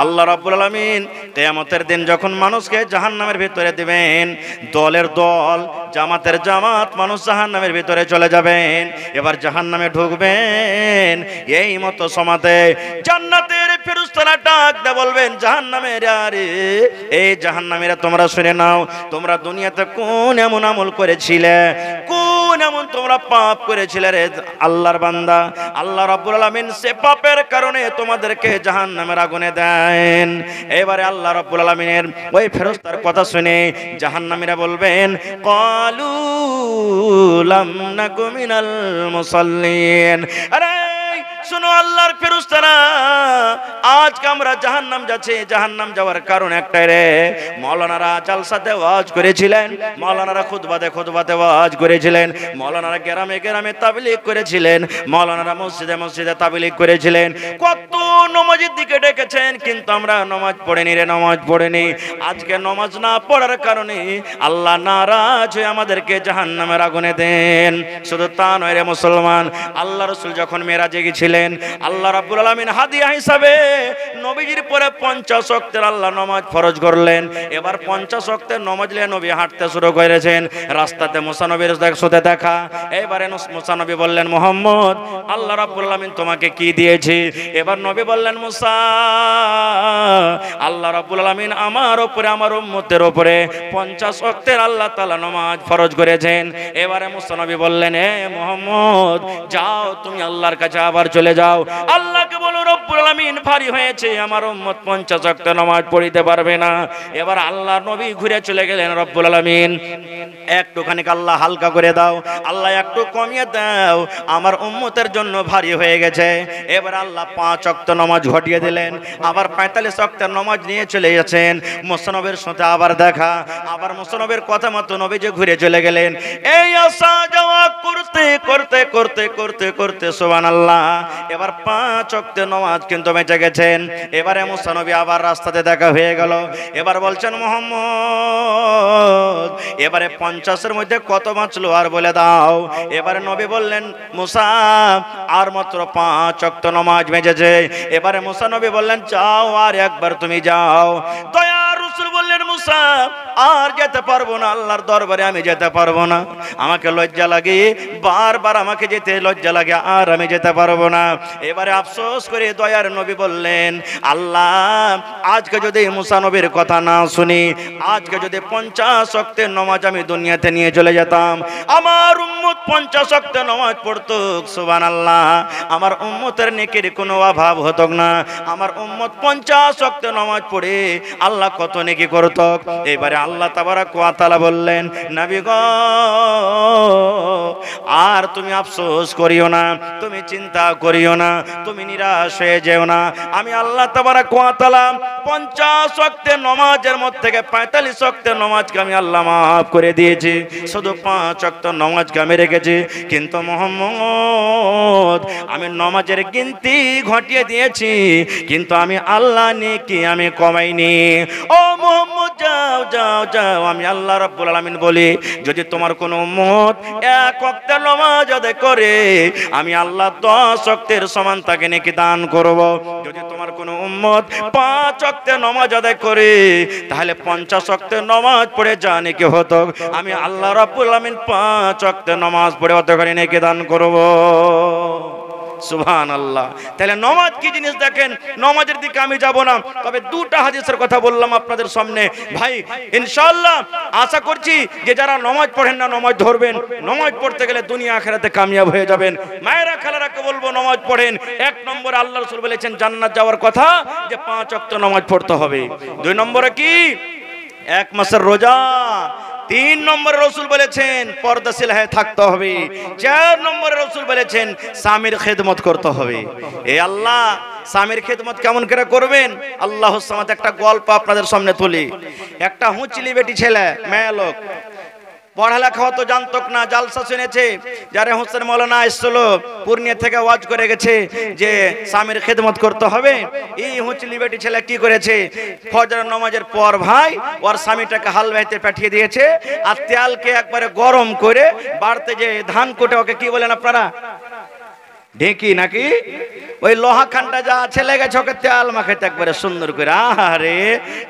আল্লাহ রাব্বুল আলামিন কিয়ামতের দিন যখন মানুষকে জাহান্নামের ভিতরে দিবেন, দলের দল জামাতের জামাত মানুষ জাহান্নামের ভিতরে চলে যাবেন। এবার জাহান্নামে ঢুকবেন, এই মতো সমাতে জান্নাতের ফেরেশতারা ডাক দিয়ে বলবেন জাহান্নামের, আরে এই জাহান্নামীরা তোমরা শুনে নাও, তোমরা দুনিয়াতে কোন এমন আমল করেছিলে, কোন এমন তোমরা পাপ করেছিলে রে আল্লাহর বান্দা। আল্লাহ রাব্বুল আলামিন সে পাপের কারণে তোমাদেরকে জাহান্নামের আগুনে দেন। এবারে আল্লাহ রাব্বুল আলামিনের ওই ফেরেশতার কথা শুনে জাহান্নামীরা বলবেন ক্বালু লাম নাকু মিনাল মুসাল্লিন। আরে শুনো আল্লাহর ফেরেশতারা, আজকে আমরা জাহান্নাম যাচ্ছি, জাহান্নাম যাওয়ার কারণ একটাই রে, মাওলানারা জালসাতে ওয়াজ করেছিলেন, মাওলানারা খুতবাতে ওয়াজ করেছিলেন, মাওলানারা গ্রামে গ্রামে তাবলীগ করেছিলেন, মাওলানারা মসজিদে মসজিদে তাবলীগ করেছিলেন, কত নামাজের দিকে ডেকেছেন, কিন্তু আমরা নামাজ পড়িনি রে, নামাজ পড়িনি। আজকে নামাজ না পড়ার কারণে আল্লাহ নারাজ হয়ে আমাদেরকে জাহান্নামের আগুনে দেন। শুধু তা নয় রে মুসলমান, আল্লাহ রাসূল যখন মেরাজে গিয়েছিলেন, আল্লাহ রাব্বুল আলামিন হাদিয়া হিসাবে নবীজির পরে 50 ওয়াক্তের আল্লাহ নামাজ ফরজ করলেন। এবার 50 ওয়াক্তের নামাজ নিয়ে নবী হাঁটতে শুরু করেছেন, রাস্তাতে মুসা নবীর সাথে দেখা। এবারে মুসা নবী বললেন মুহাম্মদ, আল্লাহ রাব্বুল আলামিন তোমাকে কি দিয়েছে? এবার নবী বললেন মুসা, আল্লাহ রাব্বুল আলামিন আমার উপরে, আমার উম্মতের উপরে 50 ওয়াক্তের আল্লাহ তাআলা নামাজ ফরজ করেছেন। এবারে মুসা নবী বললেন হে মুহাম্মদ, যাও তুমি আল্লাহর কাছে আবার চলে যাও, আল্লাহকে বলো রব্বুল আলামিন ভারী হয়েছে, আমার উম্মত 50 ওয়াক্ত নামাজ পড়িতে পারবে না। এবার আল্লাহর নবী ঘুরে চলে গেলেন, রব্বুল আলামিন একটুখানি আল্লাহ হালকা করে দাও, আল্লাহ একটু কমিয়ে দাও, আমার উম্মতের জন্য ভারী হয়ে গেছে। এবার আল্লাহ 5 ওয়াক্ত নামাজ ঘটিয়ে দিলেন, আবার 45 ওয়াক্তের নামাজ নিয়ে চলে গেছেন। মুসা নবীর সাথে আবার দেখা, আবার মুসা নবীর কথা মতো নবী যে ঘুরে চলে গেলেন। এই আসা যাওয়া করতে করতে করতে করতে করতে সুবহানাল্লাহ, এবার 5 ওয়াক্তের নামাজ কিন্তু বেঁচে গেছেন। এবারে মুসা নবী আবার রাস্তাতে দেখা হয়ে গেল। এবার বলছেন মুহাম্মদ, এবারে 50-এর মধ্যে কত বাঁচলো আর বলে দাও। এবারে নবী বললেন মুসা, আর মাত্র 5 ওয়াক্ত নামাজ বেঁচেছে। এবারে মুসা নবী বললেন যাও, আর একবার তুমি যাও। দয়ার রাসূল বললেন মুসা, আর যেতে পারবো না, আল্লাহর দরবারে আমি যেতে পারবো না, আমাকে লজ্জা লাগে, বারবার আমাকে যেতে লজ্জা লাগে, আর আমি যেতে পারবো না। এবারে আফসোস করে দয়ার নবী বললেন আল্লাহ, আজকে যদি মুসা নবীর কথা না শুনি, আজকে যদি 50 ওয়াক্তের নামাজ আমি দুনিয়াতে নিয়ে চলে যেতাম, আমার উম্মত 50 ওয়াক্তের নামাজ পড়তো, সুবহানাল্লাহ, আমার উম্মতের নেকির কোনো অভাব হতো না। আমার উম্মত 50 ওয়াক্তের নামাজ পড়ে আল্লাহ কত নেকি করত। এবারে আল্লাহ তাবারাক ওয়া তাআলা বললেন নবী গো, আর তুমি আফসোস করিও না, তুমি চিন্তা করিও না, তুমি নিরাশ হয়ে যেও না। আমি আল্লাহ তাবারাক ওয়া তাআলা 50 ওয়াক্তের নামাজের মধ্যে থেকে 45 ওয়াক্তের নামাজকে আমি আল্লাহ মাফ করে দিয়েছি, শুধু 5 ওয়াক্ত নামাজকে আমি রেখেছি। কিন্তু মুহাম্মদ, আমি নামাজের গিনতি ঘটিয়ে দিয়েছি, কিন্তু আমি আল্লাহ নেকি আমি কমাইনি। ও মুহাম্মদ, যাও যাও যাও, আমি আল্লাহ রাব্বুল আলামিন বলি, যদি তোমার কোনো উম্মত 1 ওয়াক্তের নামাজ আদায় করে, আমি আল্লাহ 10 ওয়াক্তের সমান তাকে নেকি দান করব। যদি তোমার কোনো উম্মত 5 ওয়াক্তের নামাজ আদায় করে, তাহলে 50 ওয়াক্তের নামাজ পড়ে যা নেকি হতো, আমি আল্লাহ রাব্বুল আলামিন 5 ওয়াক্তের নামাজ পড়ে অতখানি নেকি দান করব। সুবহানাল্লাহ। তাহলে নামাজ কি জিনিস দেখেন, নামাজের দিকে আমি যাব না, তবে 2টা হাদিসের কথা বললাম আপনাদের সামনে। ভাই ইনশাআল্লাহ আশা করছি যে যারা নামাজ পড়েন না, নামাজ ধরবেন, নামাজ পড়তে গেলে দুনিয়া আখিরাতে কামিয়াব হয়ে যাবেন। মায়েরা খালারাকে বলবো নামাজ পড়েন। 1 নম্বরে আল্লাহ রাসূল বলেছেন জান্নাত যাওয়ার কথা, যে 5 ওয়াক্ত নামাজ পড়তে হবে। 2 নম্বরে কি? 1 মাসের রোজা। 3 নম্বরে রাসূল বলেছেন পর্দাশীল হয়ে থাকতে হবে। 4 নম্বরে রাসূল বলেছেন স্বামীর খেদমত করতে হবে। এ আল্লাহ, স্বামীর খেদমত কেমন করে করবেন? আল্লাহর সামাতে একটা গল্প আপনাদের সামনে তুলি। একটা হুঁচলি বেটি ছেলে, মেয়ে লোক, পড়ালেখা হতো জানতো না, জালসা শুনেছে, যারে হোসেন মৌলানা এসেছিল পূর্ণিয়া থেকে ওয়াজ করে গেছে যে স্বামীর খেদমত করতে হবে। এই হুঁচলি বেটি ছেলে কি করেছে, ফজরের নামাজের পর ভাই ওর স্বামীটাকে হাল বাইতে পাঠিয়ে দিয়েছে, আর তেলকে একবারে গরম করে বাড়তে যে ধান কোটে, ওকে কি বলেন আপনারা? ঢেঁকি নাকি ওই লোহা খানটা যা আছে লেগেছে ওকে তেল মাখাইতে একবারে সুন্দর করে। আরে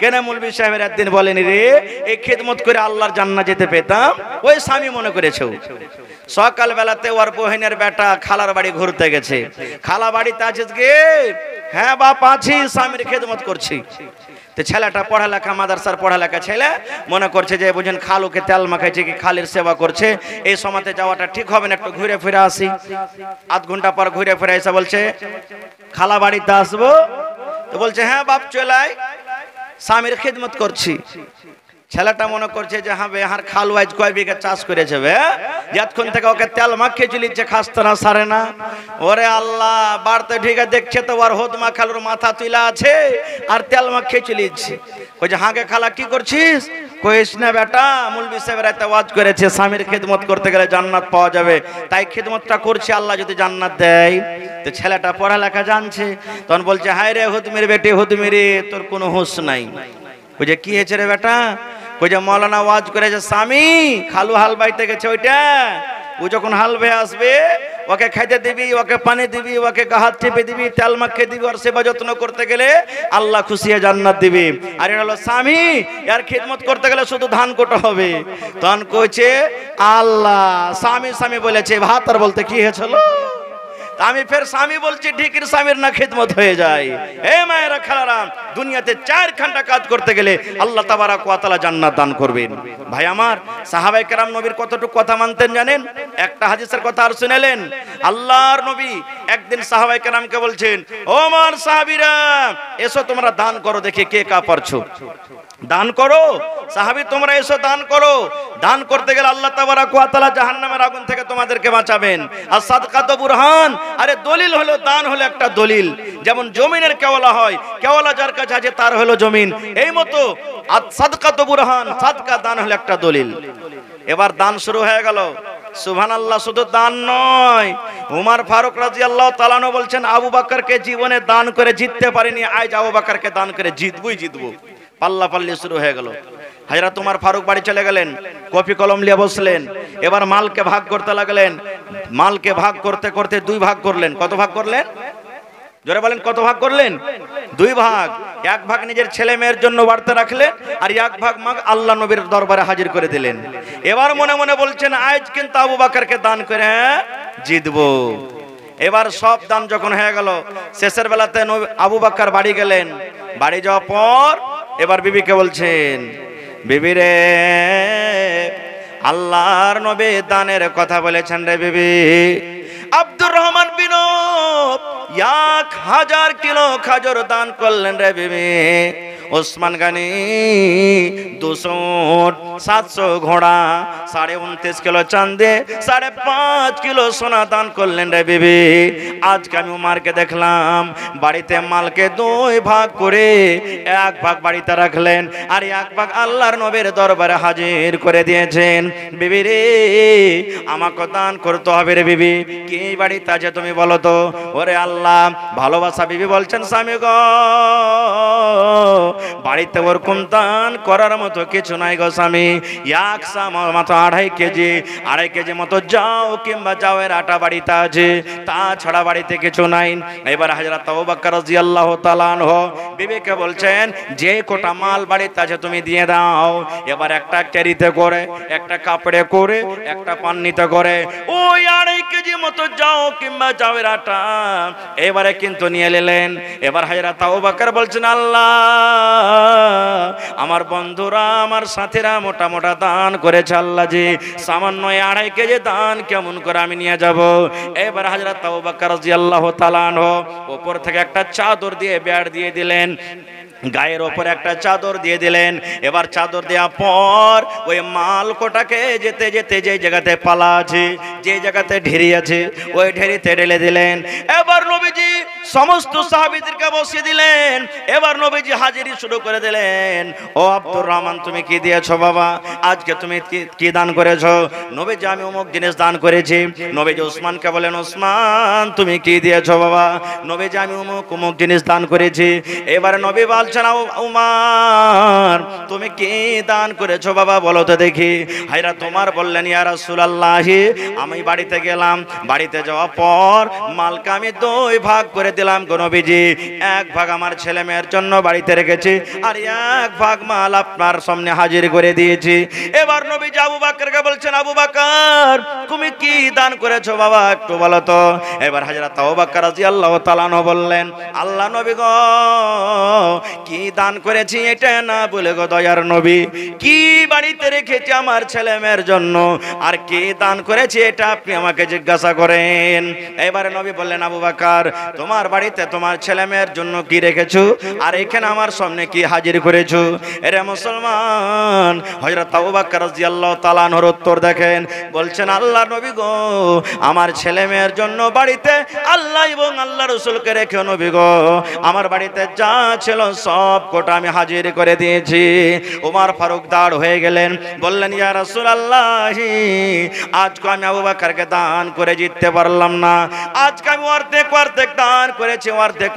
কেন মৌলভী সাহেবের একদিন বলেনি রে এই খেদমত করে আল্লাহর জান্নাত যেতে পেতাম? ওই স্বামী মনে করেছে। সকাল বেলাতে ওর বহিনের বেটা খালার বাড়ি ঘুরতে গেছে। খালা বাড়িতে আছিস গে? হ্যাঁ বাপ আছি, স্বামীর খেদমত করছি। তো ছেলেটা পড়ালেখা, মাদ্রাসার পড়ালেখা ছেলে, মনে করছে যে বুঝেন খালুকে তেল মাখাইছে কি খালির সেবা করছে, এই সময়তে যাওয়াটা ঠিক হবে না, একটু ঘুরে ফিরে আসি। আধ ঘন্টা পর ঘুরে ফিরে এসে বলছে খালা বাড়িতে আসবো? তো বলছে হ্যাঁ বাপ চলে আয়, স্বামীর খেদমত করছি। ছেলেটা মনে করছে যে হ্যাঁ আর খালু আজ কয় বিঘা চাষ করেছে যতক্ষণ থেকে ওকে তেল মাখিয়ে চলিচ্ছে খাস্তা না সারে না। ওরে আল্লাহ, বাড়তে ঠিক আছে দেখছে তো ওর হোদমা খালুর মাথা তুলা আছে আর তেল মাখিয়ে চলিচ্ছে। কইছে হাঁকে খালা কি করছিস? কইস না বেটা, মৌলভী সাহেবের একটা ওয়াজ করেছে স্বামীর খেদমত করতে গেলে জান্নাত পাওয়া যাবে, তাই খেদমতটা করছি, আল্লাহ যদি জান্নাত দেয়। তো ছেলেটা পড়ালেখা জানছে, তখন বলছে হায় রে হুদমির বেটি হুদমিরে, তোর কোনো হুঁশ নাই। কইছে কি হয়েছে রে বেটা? কইছে মৌলানা ওয়াজ করেছে স্বামী খালু হাল বাইতে গেছে, ওইটা ও যখন হাল বেয়ে আসবে ওকে খাইতে দিবি, ওকে পানি দিবি, ওকে হাত চেপে দিবি, তেল মাখিয়ে দিবি, ওর সেবা যত্ন করতে গেলে আল্লাহ খুশি হয়ে জান্নাত দিবি। আর এটা হলো স্বামী, এর খিদমত করতে গেলে শুধু ধান কোটা হবে। তখন কইছে আল্লাহ স্বামী স্বামী বলেছে, ভাত আর বলতে কি হয়েছিল? আমি ফের স্বামী বলছি, ঠিকই স্বামীর না খেদমত হয়ে যায়। হে মায়েরা খালারাম, দুনিয়াতে 4 ঘন্টা কাজ করতে গেলে আল্লাহ তাবারক ওয়া তাআলা জান্নাত দান করবেন। ভাই আমার, সাহাবায়ে কেরাম নবীর কতটুকু কথা মানতেন জানেন? একটা হাদিসের কথা আর শুনেলেন। আল্লাহর নবী একদিন সাহাবায়ে কেরামকে বলছেন, ও আমার সাহাবীরা এসো তোমরা দান করো, দেখি কে কা পারছো, দান করো। সাহাবী তোমরা এসো দান করো। দান করতে গেলে আল্লাহ তাবারক ওয়া তাআলা জাহান্নামের আগুন থেকে তোমাদেরকে বাঁচাবেন। আর সাদকাতু বুরহান, আরে দলিল হলো, দান হলো একটা দলিল। যেমন জমিনের কেওয়ালা হয়, কেওয়ালা যার কাছে আছে তার হলো জমিন, এই মতো আর সাদকাতু বুরহান, সাদকা দান হলো একটা দলিল। এবার দান শুরু হয়ে গেল। সুবহানাল্লাহ, শুধু দান নয়, উমর ফারুক রাদিয়াল্লাহু তাআলা আনহু বলছেন আবু বকরকে জীবনে দান করে জিততে পারিনি, আজ আবু বকরকে দান করে জিতবই জিতবো। পাল্লা পাল্লি শুরু হয়ে গেল। হযরত উমর ফারুক বাড়ি চলে গেলেন, কপি কলম নিয়ে বসলেন, এবার মালকে ভাগ করতে লাগলেন। মালকে ভাগ করতে করতে 2 ভাগ করলেন। কত ভাগ করলেন? জোরে বলেন, কত ভাগ করলেন? 2 ভাগ। 1 ভাগ নিজের ছেলে মেয়ের জন্য বাড়তে রাখলেন, আর 1 ভাগ মাগ আল্লাহ নবীর দরবারে হাজির করে দিলেন। এবার মনে মনে বলছেন আজ কিন্তু আবু বকরকে দান করে জিতবো। এবার সব দান যখন হয়ে গেল, শেষের বেলাতে আবু বকর বাড়ি গেলেন। বাড়ি যাওয়ার পর এবার বিবিকে বলছেন, বিবি রে আল্লাহর নবী দানের কথা বলেছেন রে বিবি। আব্দুর রহমান বিন 1000 কিলো খাজর দান করলেন রে বিবি। ওসমান গানি 200 উট, 700 ঘোড়া, 29.5 কিলো চাঁদে, 5.5 কিলো সোনা দান করলেন রে বিবি। আজকে আমি উমারকে দেখলাম বাড়িতে মালকে 2 ভাগ করে 1 ভাগ বাড়িতে রাখলেন, আর 1 ভাগ আল্লাহর নবীর দরবারে হাজির করে দিয়েছেন। বিবি রে আমাকে দান করতে হবে রে বিবি। কি বাড়িতে আছে তুমি বলো তো? ওরে আল্লাহ, ভালোবাসা বিবি বলছেন স্বামী গো, বাড়িতে ওরকম দান করার মতো কিছু নাই গো স্বামী। 2.5 কেজি মতো যাও কিংবা যাওয়ের আটা বাড়িতে আছে, তাছাড়া বাড়িতে কিছু নাই। এবার হযরত আবু বকর রাদিয়াল্লাহু তাআলা আনহু বিবিকে বলছেন যে কোটা মাল বাড়িতে আছে তুমি দিয়ে দাও। এবার একটা ক্যারিতে করে, একটা কাপড়ে করে, একটা পান্নিতে করে ওই 2.5 কেজি মতো যাও কিংবা যাওয়ের আটা এবারে কিন্তু নিয়ে এলেন। এবার হযরত আবু বকর বলছেন আল্লাহ, আমার বন্ধুরা আমার সাথীরা মোটা মোটা দান করেছে, আল্লাহ জি সামান্য 2.5 কেজি দান কেমন করে আমি নিয়ে যাব? এবার হযরত আবু বকর রাদিয়াল্লাহু তাআলা আনহু উপর থেকে একটা চাদর দিয়ে বেড় দিয়ে দিলেন, গায়ের ওপর একটা চাদর দিয়ে দিলেন। এবার চাদর দেওয়ার পর ওই মাল কোটাকে যেতে যেতে যে জায়গাতে পালা আছে, যে জায়গাতে ঢেরি আছে, ওই ঢেরিতে ঢেলে দিলেন। এবার নবীজি সমস্ত সাহাবীদেরকে বসিয়ে দিলেন। এবার নবীজি হাজিরি শুরু করে দিলেন। ও আব্দুর রহমান, তুমি কি দিয়েছো বাবা? আজকে তুমি কি দান করেছো? নবীজি, আমি অমুক জিনিস দান করেছি। নবীজি উসমানকে বলেন, উসমান তুমি কি দিয়েছো বাবা? নবীজি, আমি অমুক জিনিস দান করেছি। এবারে নবী বলছেন, উমর তুমি কি দান করেছো বাবা, বলো তো দেখি। হায়রা তোমার বললেন, ইয়া রাসূলুল্লাহ, আমি বাড়িতে গেলাম, বাড়িতে যাওয়ার পর মালকে আমি 2 ভাগ করে দিলাম গো নবীজি। 1 ভাগ আমার ছেলে মেয়ের জন্য বাড়িতে রেখেছি, আর 1 ভাগ মাল আপনার সামনে হাজির করে দিয়েছি। এবার নবীজি আবু বকরকে বলছেন, আবু বকর তুমি কি দান করেছো বাবা, একটু বলো তো। এবার হযরত আবু বকর রাদিয়াল্লাহু তাআলা আনহু বললেন, আল্লাহ নবী গো, কি দান করেছি এটা না বলে গো দয়ার নবী, কি বাড়িতে রেখেছি আমার ছেলে মেয়ের জন্য, আর কি দান করেছি এটা আপনি আমাকে জিজ্ঞাসা করেন। এবারে নবী বললেন, আবু বকর তোমার বাড়িতে তোমার ছেলে মেয়ের জন্য কি রেখেছো, আর এখানে আমার সামনে কি হাজির করেছো? এরে মুসলমান, হযরত আবু বকর রাদিয়াল্লাহু তাআলা আনহুর উত্তর দেখেন, বলছেন, আল্লাহ নবী গো, আমার ছেলে মেয়ের জন্য বাড়িতে আল্লাহ এবং আল্লাহ রাসূলকে রেখে নবী গো, আমার বাড়িতে যা ছিল সব কোটা আমি হাজির করে দিয়েছি। ওমর ফারুক দাঁড় হয়ে গেলেন, বললেন, ইয়া রাসূলুল্লাহ, আজকে আমি আবু বকরকে দান করে জিততে পারলাম না। আজকে আমি অর্ধেক দান করেছি,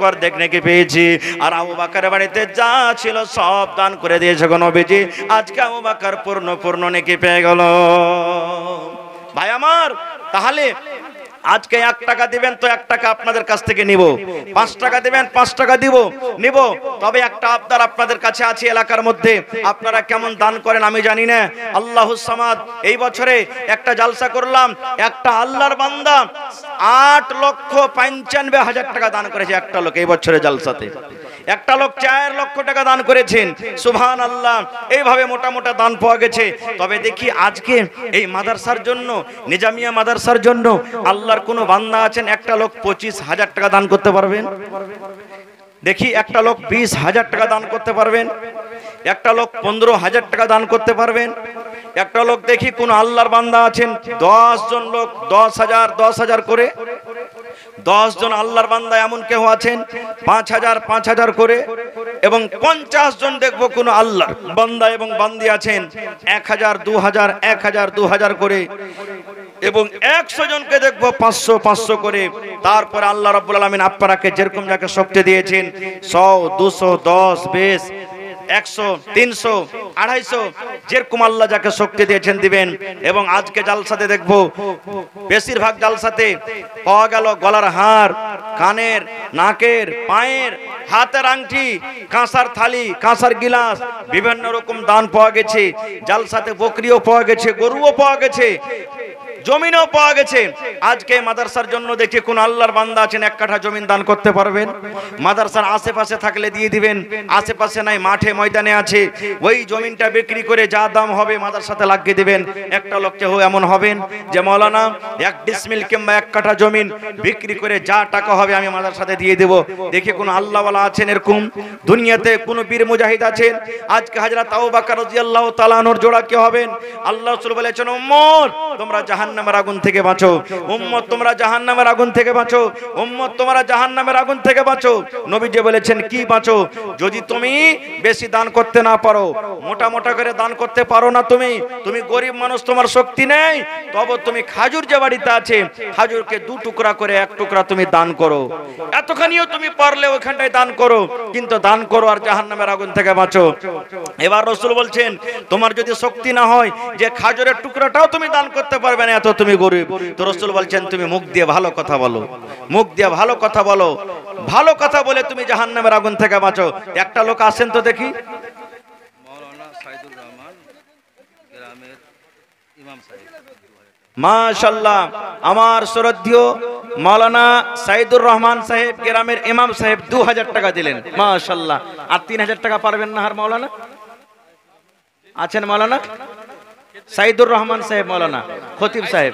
অর্ধেক নেকি পেয়েছি, আর আবু বকরের বাড়িতে যা ছিল সব দান করে দিয়েছে গো নবীজি। আজকে আবু বকর পূর্ণ নেকি পেয়ে গেল। ভাই আমার, তাহলে আজকে 1 টাকা দিবেন তো 1 টাকা আপনাদের কাছ থেকে নিব, 5 টাকা দিবেন 5 টাকা নিব। তবে একটা আবদার আপনাদের কাছে আছে, এলাকার মধ্যে আপনারা কেমন দান করেন আমি জানি না। আল্লাহুস সামাদ, এই বছরে একটা জালসা করলাম, একটা আল্লাহর বান্দা 8,95,000 টাকা দান করেছে। একটা লোক এই বছরের জালসাতে, একটা লোক 4 লক্ষ টাকা দান করেছেন। সুবহানাল্লাহ, এইভাবে মোটা দান পাওয়া গেছে। তবে দেখি আজকে এই মাদ্রাসার জন্য, নিজামিয়া মাদ্রাসার জন্য আল্লাহর কোন বান্দা আছেন একটা লোক 25,000 টাকা দান করতে পারবেন? দেখি একটা লোক 20,000 টাকা দান করতে পারবেন? একটা লোক 15,000 টাকা দান করতে পারবেন? একটা লোক দেখি কোন আল্লাহর বান্দা আছেন 10 জন লোক 10,000 করে, 10 জন আল্লাহর বান্দা এমন কেউ আছেন 5,000 করে, এবং 50 জন দেখবো কোন আল্লাহর বান্দা এবং বান্দি আছেন 1,000 2,000 করে, এবং 100 জনকে দেখবো 500 করে। তারপরে আল্লাহ রাব্বুল আলামিন আপনারাকে যেরকম যাকে শক্তি দিয়েছেন 100 200 10 20 100 300 250 যেরকম আল্লাহ যাকে শক্তি দিয়েছেন দিবেন। এবং আজকে জালসাতে দেখবো বেশিরভাগ জালসাতে পাওয়া গেল গলার হার, কানের, নাকের, পায়ের, হাতের আংটি, কাঁসার থালি, কাঁসার গিলাস, বিভিন্ন রকম দান পাওয়া গেছে। জালসাতে বকরিও পাওয়া গেছে, গরুও পাওয়া গেছে, জমিনও পাওয়া গেছে। আজকে মাদ্রাসার জন্য দেখি কোন আল্লাহর বান্দা আছেন 1 কাঠা জমিন দান করতে পারবেন? মাদ্রাসার আশেপাশে থাকলে দিয়ে দিবেন, আশেপাশে নাই মাঠে ময়দানে আছে, ওই জমিনটা বিক্রি করে যা দাম হবে মাদ্রাসাতে লাগিয়ে দিবেন। একটা লোককে এমন হবেন যে মাওলানা 1 ডিসমিল কিংবা 1 কাঠা জমিন বিক্রি করে যা টাকা হবে আমি মাদ্রাসাতে দিয়ে দেব। দেখি কোন আল্লাহওয়ালা আছেন এরকম? দুনিয়াতে কোন বীর মুজাহিদ আছেন? আজকে হযরত আবু বকর রাদিয়াল্লাহু তাআলা আনহুর জোড়া কি হবেন? আল্লাহ রাসূল বলেছেন, উম্মত তোমরা জাহান্নামের আগুন থেকে বাঁচো, উম্মত তোমরা জাহান্নামের আগুন থেকে বাঁচো, উম্মত তোমরা জাহান্নামের আগুন থেকে বাঁচো। নবীজি বলেছেন কি বাঁচো? যদি তুমি বেশি দান করতে না পারো, মোটা করে দান করতে পারো না, তুমি গরিব মানুষ, তোমার শক্তি নেই, তবে তুমি খাজুর যে বাড়িতে আছে খাজুরকে 2 টুকরা করে 1 টুকরা তুমি দান করো। এতখানিও তুমি পারলে ওখানটায় দান করো, কিন্তু দান করো আর জাহান্নামের আগুন থেকে বাঁচো। এবার রাসূল বলছেন তোমার যদি শক্তি না হয় যে খাজুরের টুকরাটাও তুমি দান করতে পারবে না, এত তুমি গরিব, তো রাসূল বলছেন তুমি মুখ দিয়ে ভালো কথা বলো, মুখ দিয়ে ভালো কথা বলো, ভালো কথা বলে তুমি জাহান্নামের আগুন থেকে বাঁচো। একটা লোক আসেন তো দেখি, মাওলানা সাইদুর রহমান গ্রামের ইমাম সাহেব। মাশাআল্লাহ, আমার শ্রদ্ধেয় মাওলানা সাইদুর রহমান সাহেব গ্রামের ইমাম সাহেব 2000 টাকা দিলেন। মাশাআল্লাহ। আর 3000 টাকা পারবেন না? আর মাওলানা আছেন? মাওলানা সাইদুর রহমান সাহেব, মাওলানা খতিব সাহেব,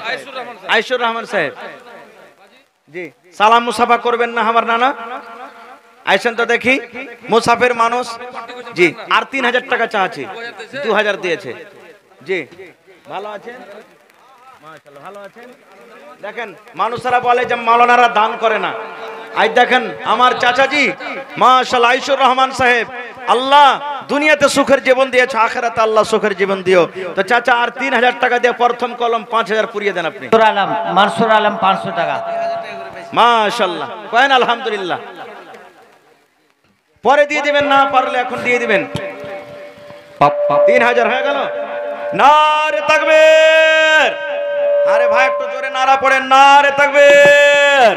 আইসুর রহমান সাহেব, জি সালাম মুসাফা করবেন না আমার নানা? আইসেন তো দেখি, মুসাফির মানুষ। জি, আর 3000 টাকা চাচ্ছি, 2000 দিয়েছে। জি ভালো আছেন? মাশাআল্লাহ ভালো আছেন। দেখেন মানুষরা বলে যে মাওলানারা দান করে না, আজ দেখেন আমার চাচাজি মাশাআল্লাহ আইসুর রহমান সাহেব, আল্লাহ দুনিয়াতে সুখের জীবন দিয়েছে, আখিরাতে আল্লাহ সুখের জীবন দিও। তো চাচা আর 3000 টাকা দিয়ে প্রথম কলম 5000 পুরিয়ে দেন আপনি। মানসুর আলম 500 টাকা। মাশাআল্লাহ কয়েন আলহামদুলিল্লাহ। পরে দিয়ে দিবেন, না পারলে এখন দিয়ে দিবেন। 3000 হয়ে গেল। নারে তাকবীর। আরে ভাই একটু জোরে নারা পড়েন, নারে তাকবীর।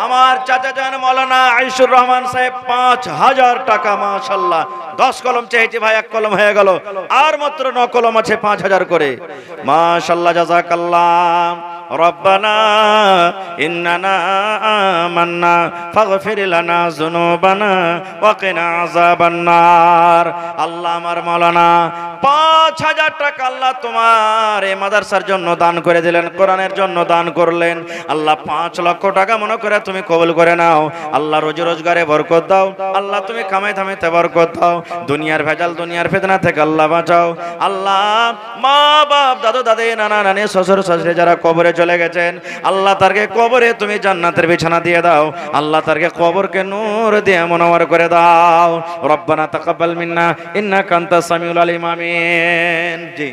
আমার চাচা জান মাওলানা আইসুর রহমান সাহেব 5000 টাকা মাশাআল্লাহ। 10 কলম চেয়েছি ভাই, 1 কলম হয়ে গেল, আর মাত্র 9 কলম আছে 5000 করে। মাশাআল্লাহ জাযাকাল্লাহ। রব্বানা ইন্নানা আমান্না ফাগফির লানা যুনুবানা ওয়া কিনা আযাবান নার। আল্লাহ আমার মাওলানা 5000 টাকা আল্লাহ তোমার এই মাদ্রাসার জন্য দান করে দিলেন, কোরআনের জন্য দান করলেন। আল্লাহ 5 লক্ষ টাকা মনে করে তুমি কবুল করে নাও। আল্লাহ রোজি রোজগারে বরকত দাও। আল্লাহ তুমি কামাই ধামাইতে বরকত দাও। দুনিয়ার ভেজাল, দুনিয়ার ফিতনা থেকে আল্লাহ বাঁচাও। আল্লাহ মা বাপ, দাদু দাদি, নানা নানি, শ্বশুর শাশুড়ি যারা কবরে চলে গেছেন, আল্লাহ তারকে কবরে তুমি জান্নাতের বিছানা দিয়ে দাও। আল্লাহ তারকে কবরকে নূর দিয়ে মুনওয়ার করে দাও। রব্বানা তাকাব্বাল মিন্না ইন্নাকা আনতাস সামিউল আলিম। আমিন। জি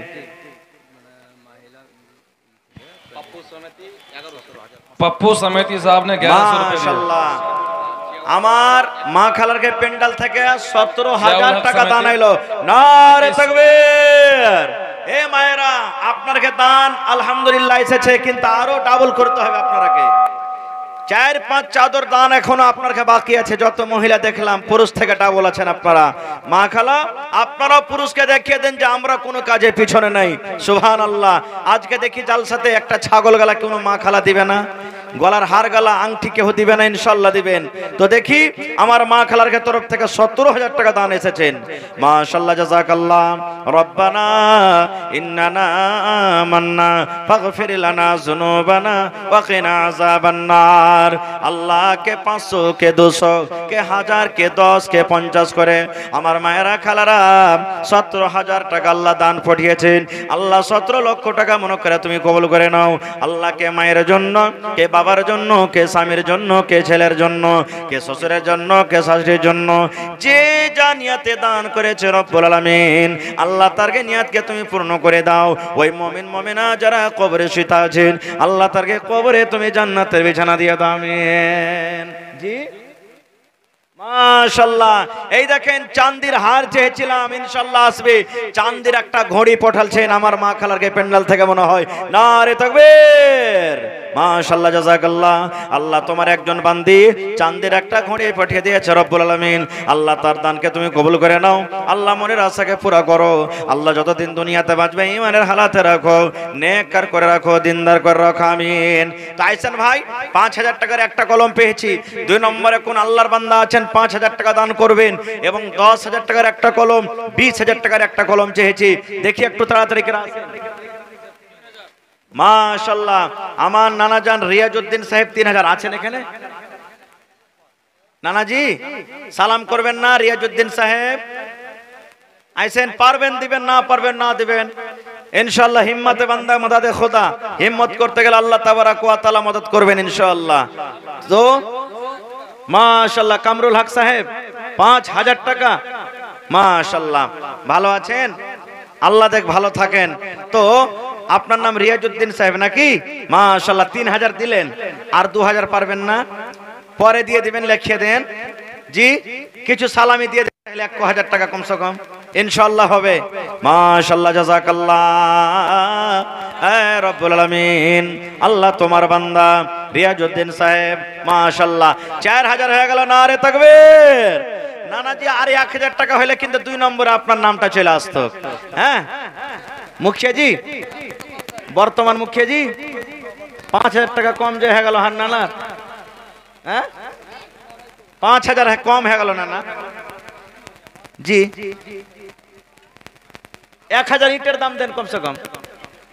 पप्पू समिति साहब ने 1100 रुपए माशाल्लाह। আমার মা খালারকে পেন্ডাল থেকে 17000 টাকা দান আইলো। নারে তাকবীর। এ মায়েরা আপনারকে দান আলহামদুলিল্লাহ এসেছে, কিন্তু আরো ডাবল করতে হবে আপনারাকে। 4-5 চাদর দান এখনো আপনারকে বাকি আছে। যত মহিলা দেখলাম পুরুষ থেকে ডাবল আছেন আপনারা। মা খালা আপনারা পুরুষকে দেখিয়ে দেন যে আমরা কোনো কাজে পিছনে নাই। সুবহানাল্লাহ। আজকে দেখি জালসাতে একটা ছাগল গলা কোনো মা খালা দিবে না, গলার হার গলা আংটি কেউ দিবে না, ইনশাআল্লাহ দিবেন। তো দেখি আমার মা খালার তরফ থেকে 17000 টাকা দান এসেছেন। মাশাআল্লাহ জাযাকাল্লাহ। রব্বানা ইন্নানা আমান্না ফাগফির লানা যুনুবানা ওয়া কিনা আযাবান নার। আল্লাহ কে 500, কে 200, কে 1000, কে 10, কে 50 করে আমার মায়েরা খালারা 17000 টাকা আল্লাহ দান পাঠিয়েছেন। আল্লাহ 17 লক্ষ টাকা মনে করে তুমি কবুল করে নাও। আল্লাহকে মায়ের জন্য, কে বাবার জন্য, কে স্বামীর জন্য, কে ছেলের জন্য, কে শ্বশুরের জন্য, কে শাশুড়ির জন্য, যে যা নিয়াতে দান করেছে রব্বুল আলামিন আল্লাহ তারকে নিয়াতকে তুমি পূর্ণ করে দাও। ওই মুমিন মুমিনা যারা কবরে শুয়ে আছেন আল্লাহ তারকে কবরে তুমি জান্নাতের বিছানা দিয়ে দাও। আমিন। জি মাশাআল্লাহ। এই দেখেন চাঁদির হার চেয়েছিলাম, ইনশাআল্লাহ আসবে। চাঁদির একটা ঘড়ি পাঠালছেন আমার মা খালারকে পেন্ডাল থেকে মনে হয়। নারে তাকবীর। মাশাআল্লাহ জাযাকাল্লাহ। আল্লাহ তোমার একজন বান্দি চাঁদের একটা ঘড়ি পাঠিয়ে দিয়েছে রব্বুল আলামিন। আল্লাহ তার দানকে তুমি কবুল করে নাও। আল্লাহ মনের আশাকে পুরা করো। আল্লাহ যতদিন দুনিয়াতে বাঁচবে ঈমানের হালাতে রাখো, নেককার করে রাখো, দিনদার করে রাখো। আমিন। তাইছেন ভাই 5000 টাকার একটা কলম পেয়েছি। 2 নম্বরে কোন আল্লাহর বান্দা আছেন 5000 টাকা দান করবেন, এবং 10000 টাকার একটা কলম, 20000 টাকার একটা কলম চেয়েছি। দেখি একটু তাড়াতাড়ি করে আসেন। মাশাআল্লাহ। আমার নানা জান রিয়াজউদ্দিন সাহেব 3000 আছেন এখানে? নানাজি সালাম করবেন না? রিয়াজউদ্দিন সাহেব আইছেন, পারবেন দিবেন, না পারবেন না দিবেন। ইনশাআল্লাহ হিম্মতে বান্দা মদদে খোদা। হিম্মত করতে গেলে আল্লাহ তাবারাক ওয়া তাআলা মদদ করবেন ইনশাআল্লাহ। তো মাশাআল্লাহ। কামরুল হক সাহেব 5000 টাকা। মাশাআল্লাহ। ভালো আছেন? আল্লাহ দেখ ভালো থাকেন। তো আপনার নাম রিয়াজউদ্দিন সাহেব নাকি? মাশাআল্লাহ। 3000 দিলেন, আর 2000 পারবেন না? পরে দিয়ে দিবেন, লিখিয়ে দেন। জি কিছু সালামি দিয়ে দেন, তাহলে 1000 টাকা কমসে কম ইনশাআল্লাহ হবে। মাশাআল্লাহ জাযাকাল্লাহ। রব্বুল আলামিন আল্লাহ তোমার বান্দা রিয়াজউদ্দিন সাহেব মাশাআল্লাহ 4000 হয়ে গেল। নারে তাকবীর। নানাজি আর 1000 টাকা হলে কিন্তু 2 নম্বরে আপনার নামটা চলে আসতো। হ্যাঁ মুখিয়াজি, বর্তমান মুখিয়াজি 5000 টাকা কম যে হয়ে গেল। হার নানা, হ্যাঁ 5000 কম হয়ে গেল নানা। জি 1000 ইটের দাম দেন, কমসে কম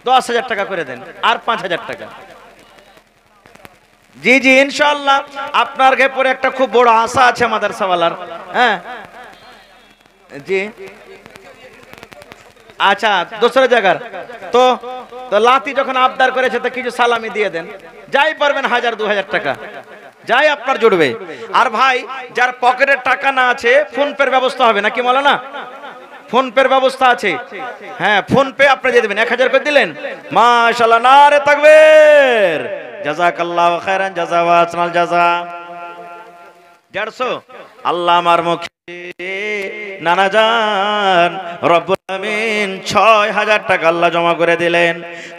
10000 টাকা করে দেন, আর 5000 টাকা। জি জি ইনশাআল্লাহ। আপনার পরে একটা খুব বড় আশা আছে মাদ্রাসাওয়ালার। হ্যাঁ জি আচ্ছা, দোসরা জায়গার তো লাতি যখন আবদার করেছে তো কিছু সালামি দিয়ে দেন, যাই পারবেন 1000-2000 টাকা। যাই আপনার জুড়বে। আর ভাই যার পকেটে টাকা না আছে ফোন পের ব্যবস্থা হবে নাকি মাওলানা? ফোন পের ব্যবস্থা আছে, হ্যাঁ ফোন পে আপনি দিয়ে দেবেন। 1000 করে দিলেন, মাশাআল্লাহ, নারে তাকবীর, জাযাকাল্লাহু খাইরান জাযা ওয়া আসনাল জাযা। 150 আল্লাহ আমার মুখে নানা জান রব্বুল আমিন 6000 টাকা আল্লাহ জমা করে দিলেন।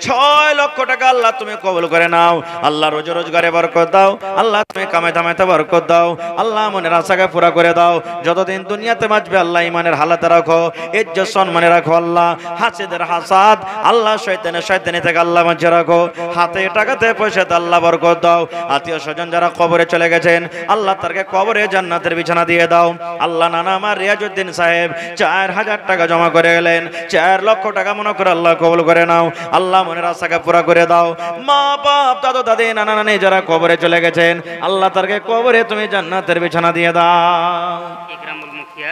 6 লক্ষ টাকা আল্লাহ তুমি কবুল করে নাও। আল্লাহ রোজ রোজগারে বরকত দাও। আল্লাহ তুমি কামাই দামাইতে বরকত দাও। আল্লাহ মনের আশাকে পুরা করে দাও। যতদিন দুনিয়াতে বাঁচবে আল্লাহ ইমানের হালাতে রাখো, ইজ্জত সম্মানে রাখো। আল্লাহ হাসিদের হাসাদ, আল্লাহ শয়তানি থেকে আল্লাহ বাঁচিয়ে রাখো। হাতে টাকাতে পয়সাতে আল্লাহ বরকত দাও। আত্মীয় স্বজন যারা কবরে চলে গেছেন আল্লাহ তারকে কবরে জান্নাতের বিছানা দিয়ে দাও। আল্লাহ নানা আমার রিয়াজউদ্দিন সাহেব 4000 টাকা জমা করে গেলেন, 4 লক্ষ টাকা মনে করে আল্লাহ কবুল করে নাও। আল্লাহ মনের আশাকে পুরা করে দাও। মা বাপ দাদু দাদি নানা নানি যারা কবরে চলে গেছেন আল্লাহ তারকে কবরে তুমি জান্নাতের বিছানা দিয়ে দাও। ইকরামুল মুখিয়া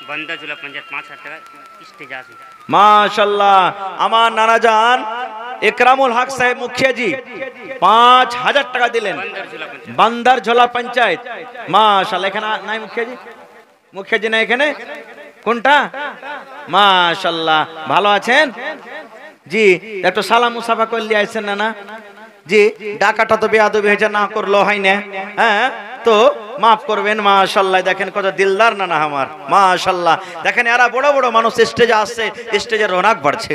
বান্দা জুলা পঞ্চায়েত 5000 টাকা স্টেজ আছে। মাশাআল্লাহ, আমার নানা জান ইকরামুল হক সাহেব মুখিয়া জি 5000 টাকা দিলেন বান্দার ঝোলা পঞ্চায়েত। মাশাআল্লাহ, এখানে নাই মুখিয়া জি? মুখিয়া জি না এখানে? কোনটা? মাশাআল্লাহ, ভালো আছেন জি? একটু সালাম মুসাফা করলে আইছেন না? না জি, ডাকাটা তো বেয়াদবি হয়েছে, না করলো হয় না, হ্যাঁ তো মাফ করবেন। মাশাআল্লাহ, দেখেন কত দিলদার নানা আমার, মাশাআল্লাহ। দেখেন এরা বড় বড় মানুষ স্টেজে আসছে, স্টেজের রৌনক বাড়ছে।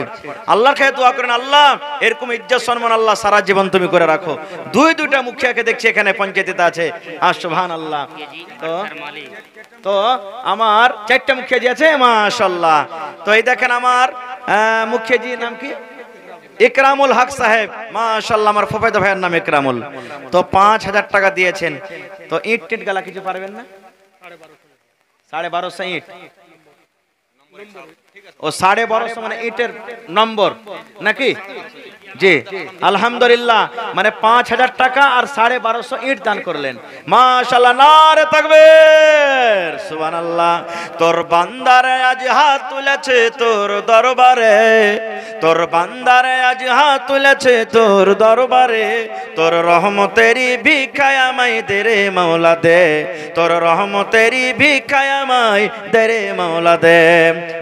আল্লাহর কাছে দোয়া করেন, আল্লাহ এরকম ইজ্জত সম্মান আল্লাহ সারা জীবন তুমি করে রাখো। দুইটা মুখিয়াকে দেখছি এখানে পঞ্চায়েতে আছে, আর সুবহানাল্লাহ। তো আমার 4টা মুখিয়াজি আছে, মাশাআল্লাহ। তো এই দেখেন আমার মুখিয়াজি নাম কি? ইকরামুল হক সাহেব, মাশাআল্লাহ, আমার ফুফায়তো ভাইয়ের নাম ইকরামুল। তো 5000 টাকা দিয়েছেন। তো ইট টিট গালা কিছু পারবেন না? 1250 ইট। ও 1250 মানে ইটের নম্বর নাকি? জি আলহামদুলিল্লাহ, মানে 5000 টাকা আর 1250 ইট দান করলেন। মাশাআল্লাহ, নারে তাকবীর, সুবহানাল্লাহ। তোর বান্দারে আজ হাত তুলেছে তোর দরবারে, তোর বান্দারে আজ হাত তুলেছে তোর দরবারে, তোর রহমতেরই ভিক্ষায় আমায় দে রে মাওলা দে, তোর রহমতেরই ভিক্ষায় আমায় দে রে মাওলা দে।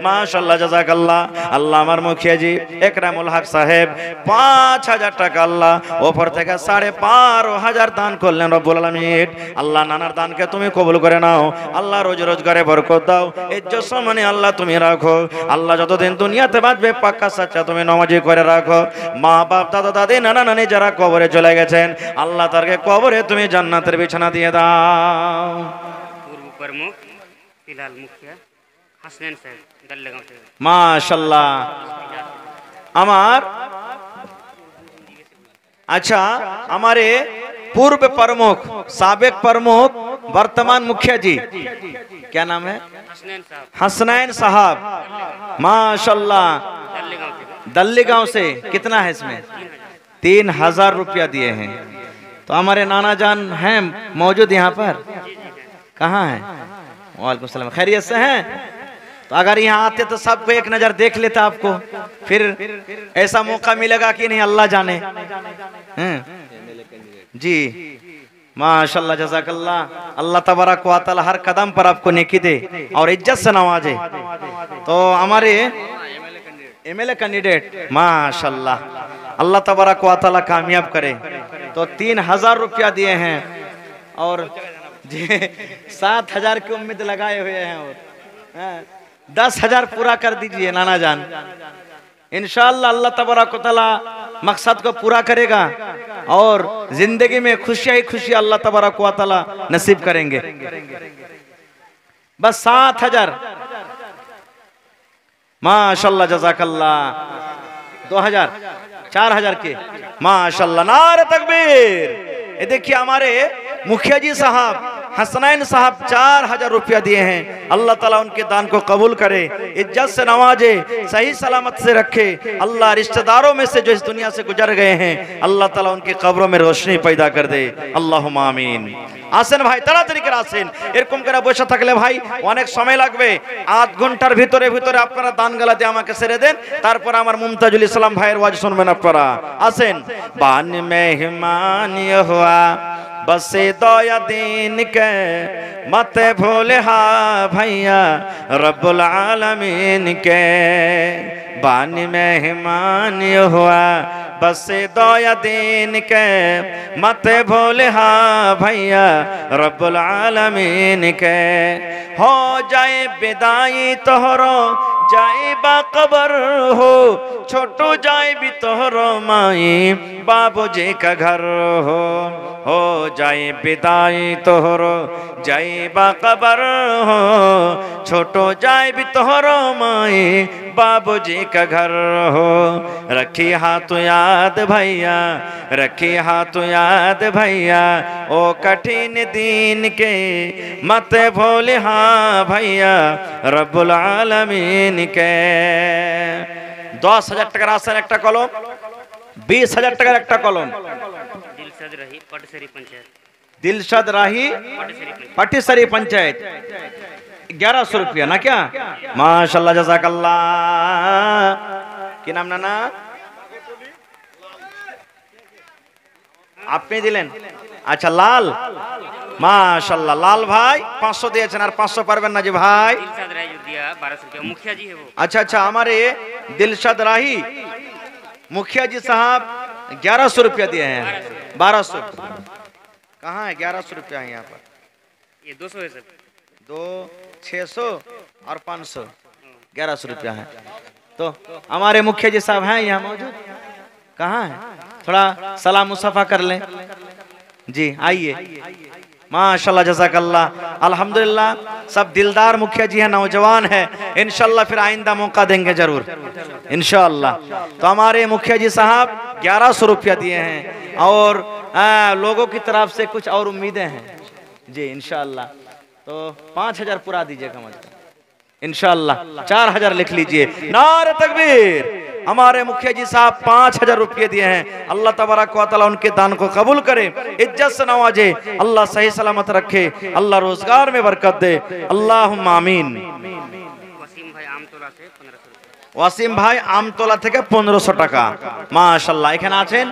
মাশাআল্লাহ, জাযাকাল্লাহ। আল্লাহ আমার মুখিয়াজি ইকরামুল হক সাহেব 5000 টাকা আল্লাহ ওপর থেকে 5500 দান করলেন রব্বুল আলামিন। আল্লাহ নানার দানকে তুমি কবুল করে নাও। আল্লাহ রোজ রোজগারে বরকত দাও, ইজ্জত সম্মানে আল্লাহ তুমি রাখো। আল্লাহ যতদিন দুনিয়াতে বাঁচবে পাক্কা সাচ্চা তুমি নামাজি করে রাখো। মা বাপ দাদা দাদি নানা নানি যারা কবরে চলে গেছেন আল্লাহ তারকে কবরে তুমি জান্নাতের বিছানা দিয়ে দাও। পূর্ব প্রমুখ ফিলহাল মুখিয়া হাসনাইন সাহেব দল্লেগাঁও থেকে। মাশাআল্লাহ, আমার अच्छा हमारे पूर्व प्रमुख साबिक प्रमुख वर्तमान मुखिया जी क्या नाम है? हसनैन साहब, माशाल्लाह, दल्ली गांव से। कितना है इसमें? 3000 रुपया दिए हैं। तो हमारे नाना जान हैं मौजूद यहाँ पर? कहाँ हैं? वालेकुम सलाम, खैरियत से हैं? तो अगर यहाँ आते तो सबको एक नजर देख लेता आपको, फिर ऐसा मौका मिलेगा कि नहीं अल्लाह जाने। जी माशाल्लाह, जज़ाकल्लाह। अल्लाह तबारक व तआला हर कदम पर आपको नेकी दे और इज्जत से नवाजे। तो हमारे एमएलए कैंडिडेट माशाल्लाह अल्लाह तबारक व तआला कामयाब करे। तो 3000 रुपया दिए हैं और 7000 की उम्मीद लगाए हुए हैं और 10,000 पूरा कर दीजिए नाना जान। इंशाअल्लाह अल्लाह तबारक व तआला मकसद को पूरा करेगा और जिंदगी में खुशियां ही खुशियां अल्लाह तबारक व तआला नसीब करेंगे। बस 7000, माशाअल्लाह, जज़ाकल्लाह। 2000, 4000 के, माशाअल्लाह, नारे तकबीर। ये देखिए हमारे मुखिया जी साहब हसनैन साहब 4000 रुपया दिए हैं। अल्लाह ताला उनके दान को कबूल करे, इज्जत से नवाजे, सही सलामत से रखे। अल्लाह रिश्तेदारों में से जो इस दुनिया से गुजर गए हैं अल्लाह ताला उनकी कब्रों में रोशनी पैदा कर दे। अल्लाहुम्मा आमीन। আসেন ভাই, তাড়াতাড়ি করে আসেন। এরকম করে বসে থাকলে ভাই অনেক সময় লাগবে। আধ ঘন্টার ভিতরে ভিতরে আপনারা দান গালা দিয়ে আমাকে ছেড়ে দেন, তারপর আমার মুমতাজুল ইসলাম ভাইয়ের ওয়াজ শুনবেন আপনারা। আসেন। বান মেহমান ইয়ে হুয়া बस दया दीन के मत भूले हा भैया रब्बुल आलमीन के बानी मेहमान हुआ बस दया दीन के मत भूले हा भैया रब्बुल आलमीन के हो जाए विदाई तोहरो जाए बा कबर हो छोटो जाए भी तोहरो माई बाबूजी का घर हो जाए विदाई तोहरो जाए बा कबर हो छोटो जाए भी तोहरो माई बाबूजी का घर हो रखी हाथ याद भैया रखी हाथ याद भैया ओ कठिन दिन के मत भूले हाँ भैया रब्बुल आलमीन के 10,000 টাকার আসেন একটা কলম 20,000 টাকার একটা কলম दिलशद रही पटसरी पंचायत दिलशद राही पटिसरी पंचायत 1100 रुपया ना क्या माशाल्लाह जज़ाकल्लाह কি নাম নানা আপনি দিলেন আচ্ছা লাল माशाल्लाह लाल भाई 500 দিয়েছেন আর 500 পারবেন না জি ভাই दिलशद रही जो दिया 1200 रुपया मुखिया जी है वो अच्छा अच्छा हमारे दिलशद राही मुखिया जी साहब 1100 रुपया दिए हैं 1200 कहाँ है 1100 रुपया है यहाँ पर ये 200 है सर 2 600 और 500 1100 रुपया है तो हमारे मुखिया जी साहब हैं यहाँ मौजूद कहाँ है थोड़ा सलाम मुसफा कर लें जी आइए माशाल्लाह जज़ाकल्लाह अल्हम्दुलिल्लाह सब दिलदार मुखिया जी हैं नौजवान है इंशाल्लाह फिर आइंदा मौका देंगे जरूर इंशाल्लाह तो हमारे मुखिया जी साहब 1100 रुपया दिए हैं और लोगों की तरफ से कुछ और उम्मीदें हैं जी इंशाल्लाह तो 5,000 पूरा दीजिए कम से कम इंशाल्लाह 4,000 लिख लीजिए नारे तकबीर हमारे मुखिया जी साहब 5,000 रुपये दिए हैं अल्लाह तबारक व तआला उनके दान को कबूल करे इज्जत से नवाजे अल्लाह सही सलामत रखे अल्लाह रोजगार में बरकत दे अल्लाहुम्मा आमीन वसीम भाई आमतोला से 1500 रुपया ওয়াসিম ভাই আমতলা থেকে 1500 টাকা মাশাআল্লাহ এখানে আছেন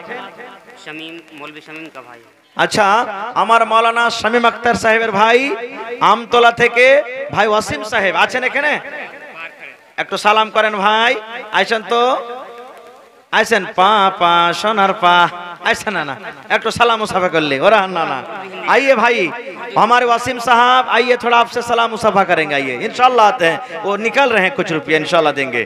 शमीम मौलवी शमीम का भाई আচ্ছা আমার মাওলানা শামীম আক্তার সাহেবের ভাই আমতলা থেকে ভাই ওয়াসিম সাহেব আছেন এখানে একটু সালাম করেন ভাই আইছেন তো আইছেন পা পা সোনার পা ऐसा ना ना एक तो सलाम मुसाफा कर ले और ना ना आइए भाई हमारे वासिम साहब आइए थोड़ा आपसे सलाम मुसाफा करेंगे आइए इंशाल्लाह आते हैं वो निकल रहे हैं कुछ रुपया इंशाल्लाह देंगे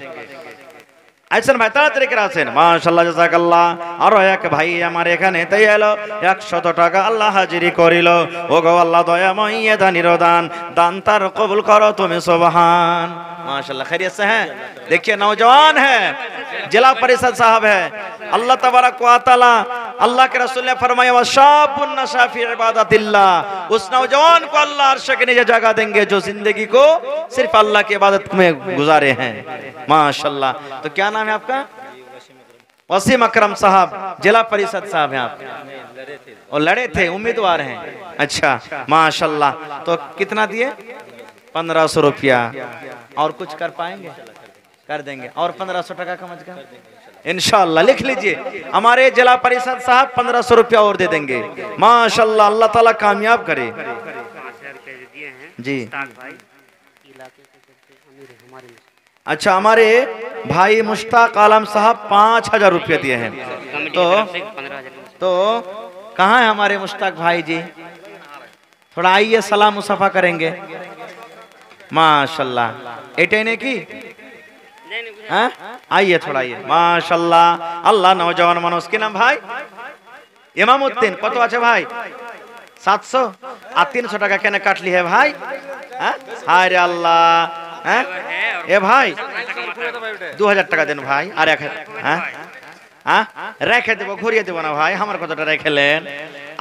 আইছেন ভাই তাড়াতাড়ি করে আছেন মাশাআল্লাহ জাযাকাল্লাহ আর এক ভাই আমার এখানে তাই এলো 100 টাকা আল্লাহ হাজিরি করিল ওগো আল্লাহ দয়াময় দানির দান দান তার কবুল করো তুমি সুবহান माशाल्लाह खैरियत से हैं देखिए नौजवान है जिला परिषद साहब है अल्लाह तबारक व तआला अल्लाह के रसूल ने फरमाया वशाबुन नशा फी इबादतिल्लाह उस नौजवान को अल्लाह अर्श के नीचे जगह देंगे जो जिंदगी को सिर्फ अल्लाह की इबादत में गुजारे हैं माशाल्लाह तो क्या नाम है आपका वसीम अकरम साहब जिला परिषद साहब हैं आप और लड़े थे उम्मीदवार हैं अच्छा माशाल्लाह तो कितना दिए 1500 रुपया और कुछ कर पाएंगे कर देंगे और 1500 टका कम से कम इंशाअल्लाह लिख लीजिए हमारे जिला परिषद साहब 1500 रुपया और दे देंगे माशाअल्लाह अल्लाह ताला कामयाब करे 5,000 रुपये जो दिए हैं जी मुश्ताक भाई इलाके के सबसे अमीर है हमारे में अच्छा हमारे भाई मुश्ताक आलम साहब 5,000 रुपया दिए हैं कमेटी तो की तरफ से 15,000 तो कहाँ है हमारे मुश्ताक भाई जी थोड़ा आइए सलाम मुसाफा करेंगे माशाल्लाह एटे ने की हाँ आइए थोड़ा आइए माशाल्लाह अल्लाह नौजवान मानुष की नाम भाई इमामुद्दीन कत आछे भाई 700 আর 300 টাকা কেন কাটলি হে ভাই হ্যাঁ হায় রে আল্লাহ হ্যাঁ এ ভাই 2000 টাকা দেন ভাই আর এক হ্যাঁ হ্যাঁ রেখে দেব ঘুরিয়ে দেব না ভাই আমার কতটা রেখেলেন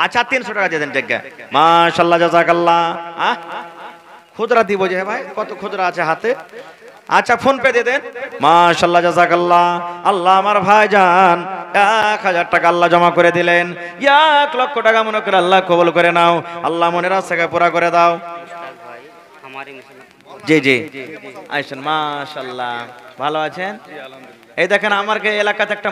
আচ্ছা 300 টাকা দিয়ে দেন টেকা মাশাআল্লাহ জাযাকাল্লাহ হ্যাঁ खुदरा दी बोझे है भाई कत खुदरा আছে হাতে अच्छा फोन पे दे दें माशाल्लाह জাযাকাল্লাহ আল্লাহ আমার ভাইজান 1000 টাকা আল্লাহ জমা করে দিলেন 1 লক্ষ টাকা মনে করে আল্লাহ কবুল করে নাও আল্লাহ মনের আশাকে পুরা করে দাও मुश्ताक भाई हमारे मिशन জি জি আইছেন মাশাআল্লাহ ভালো আছেন এই দেখেন আমার এলাকাতে একটা